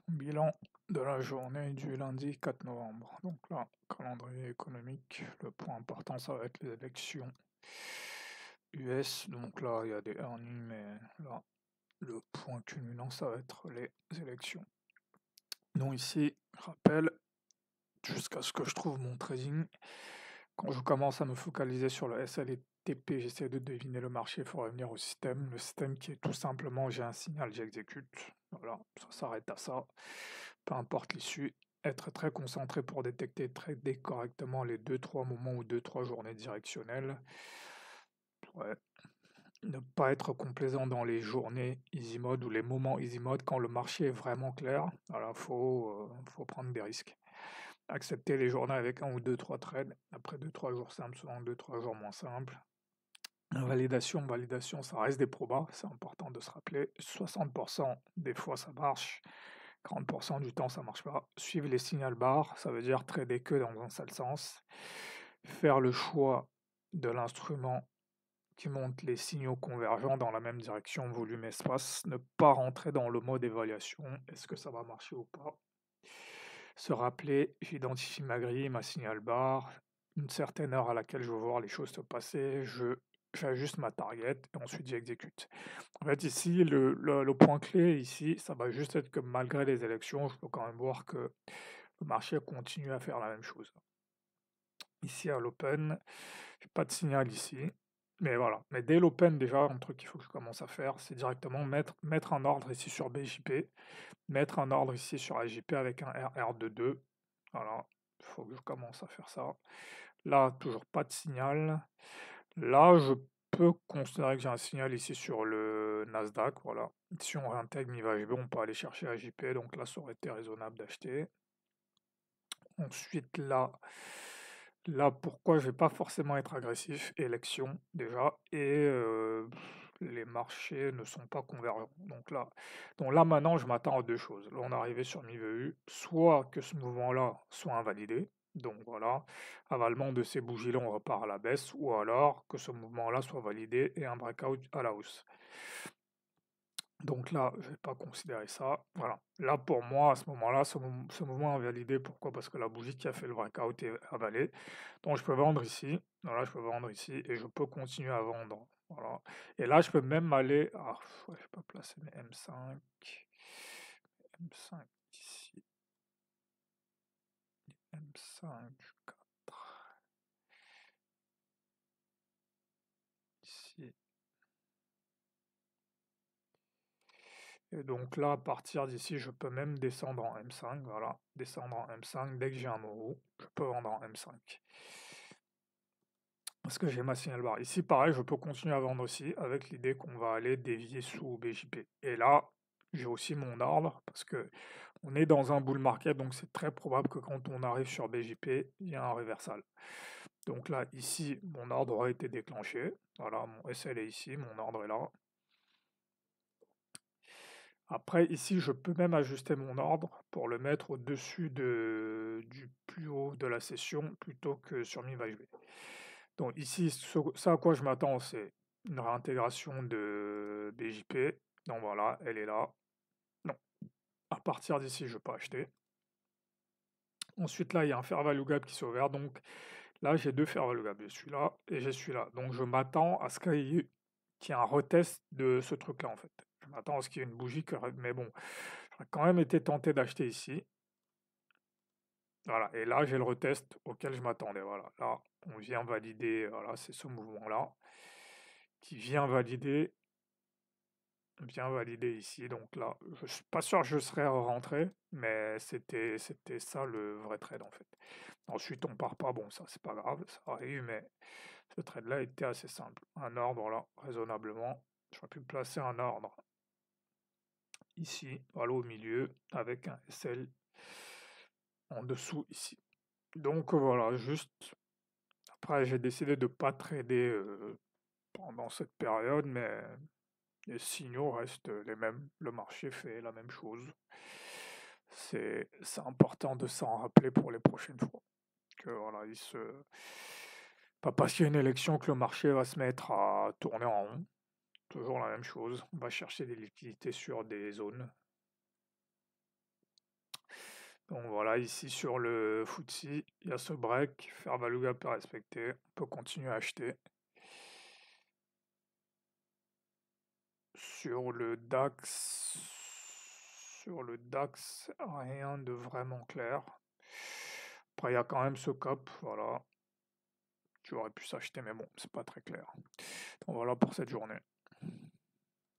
Bilan de la journée du lundi 4 novembre. Donc là, calendrier économique, le point important, ça va être les élections US. Donc là, il y a des earnings, mais là, le point culminant, ça va être les élections. Donc ici, rappel, jusqu'à ce que je trouve mon trading, quand je commence à me focaliser sur le SLTP, j'essaie de deviner le marché, il faut revenir au système. Le système qui est tout simplement, j'ai un signal, j'exécute. Voilà, ça s'arrête à ça. Peu importe l'issue, être très concentré pour détecter et trader correctement les deux-trois moments ou deux-trois journées directionnelles. Ouais. Ne pas être complaisant dans les journées easy mode ou les moments easy mode quand le marché est vraiment clair. Voilà, faut prendre des risques. Accepter les journées avec un ou deux, trois trades. Après deux, trois jours simples, souvent deux, trois jours moins simples. Validation, ça reste des probas, c'est important de se rappeler. 60% des fois ça marche, 40% du temps ça marche pas. Suivre les signal bars, ça veut dire trader que dans un seul sens. Faire le choix de l'instrument qui montre les signaux convergents dans la même direction, volume, espace. Ne pas rentrer dans le mode évaluation, est-ce que ça va marcher ou pas. Se rappeler, j'identifie ma grille, ma signal bar, une certaine heure à laquelle je veux voir les choses se passer, j'ajuste ma target et ensuite j'exécute. En fait, ici, le point clé, ici, ça va juste être que malgré les élections, je peux quand même voir que le marché continue à faire la même chose. Ici, à l'open, j'ai pas de signal ici. Mais voilà. Mais dès l'open, déjà, un truc qu'il faut que je commence à faire, c'est directement mettre un ordre ici sur BJP, mettre un ordre ici sur AJP avec un RR de 2. Voilà. Il faut que je commence à faire ça. Là, toujours pas de signal. Là, je peux considérer que j'ai un signal ici sur le Nasdaq. Voilà. Si on réintègre MIVHB, on peut aller chercher AJP. Donc là, ça aurait été raisonnable d'acheter. Ensuite, là, pourquoi je vais pas forcément être agressif? Élection, déjà, et les marchés ne sont pas convergents. Donc là maintenant, je m'attends à deux choses. Là, on est arrivé sur MIVU, soit que ce mouvement-là soit invalidé, donc voilà, avalement de ces bougies-là, on repart à la baisse, ou alors que ce mouvement-là soit validé et un breakout à la hausse. Donc là, je vais pas considérer ça. Voilà. Là, pour moi, à ce moment-là, ce mouvement est validé. Pourquoi? Parce que la bougie qui a fait le breakout est avalée. Donc, je peux vendre ici. Voilà, je peux vendre ici et je peux continuer à vendre. Voilà. Et là, je peux même aller. Ah, je vais pas placer mes M5. M5 ici. M5, 4. Ici. Et donc là, à partir d'ici, je peux même descendre en M5, voilà, descendre en M5, dès que j'ai un euro, je peux vendre en M5. Parce que j'ai ma signal bar. Ici, pareil, je peux continuer à vendre aussi, avec l'idée qu'on va aller dévier sous BJP. Et là, j'ai aussi mon ordre, parce que on est dans un bull market, donc c'est très probable que quand on arrive sur BJP, il y a un reversal. Donc là, ici, mon ordre aura été déclenché. Voilà, mon SL est ici, mon ordre est là. Après, ici, je peux même ajuster mon ordre pour le mettre au-dessus du plus haut de la session plutôt que sur MIVHB. Donc ici, ça à quoi je m'attends, c'est une réintégration de BJP. Donc voilà, elle est là. Non, à partir d'ici, je peux acheter. Ensuite, là, il y a un fair value gap qui s'est ouvert. Donc là, j'ai deux fair value gap. Je suis là et je suis là. Donc je m'attends à ce qu'il y ait un retest de ce truc-là, en fait. Je m'attends à ce qu'il y ait une bougie, mais bon, j'aurais quand même été tenté d'acheter ici. Voilà, et là, j'ai le retest auquel je m'attendais. Voilà, là, on vient valider, voilà, c'est ce mouvement-là qui vient valider ici. Donc là, je suis pas sûr que je serais rentré, mais c'était ça le vrai trade en fait. Ensuite, on part pas, bon, ça c'est pas grave, ça arrive, mais ce trade-là était assez simple. Un ordre là, raisonnablement, j'aurais pu placer un ordre ici, voilà, au milieu, avec un SL en dessous ici. Donc voilà, juste après, j'ai décidé de ne pas trader pendant cette période, mais les signaux restent les mêmes. Le marché fait la même chose. C'est important de s'en rappeler pour les prochaines fois. Que voilà, pas parce qu'il y a une élection que le marché va se mettre à tourner en rond. Toujours la même chose. On va chercher des liquidités sur des zones. Donc voilà, ici sur le FTSE, il y a ce break, fair value gap à respecter, on peut continuer à acheter. Sur le DAX, rien de vraiment clair. Après, il y a quand même ce cap, voilà, tu aurais pu s'acheter, mais bon, c'est pas très clair. Donc voilà pour cette journée.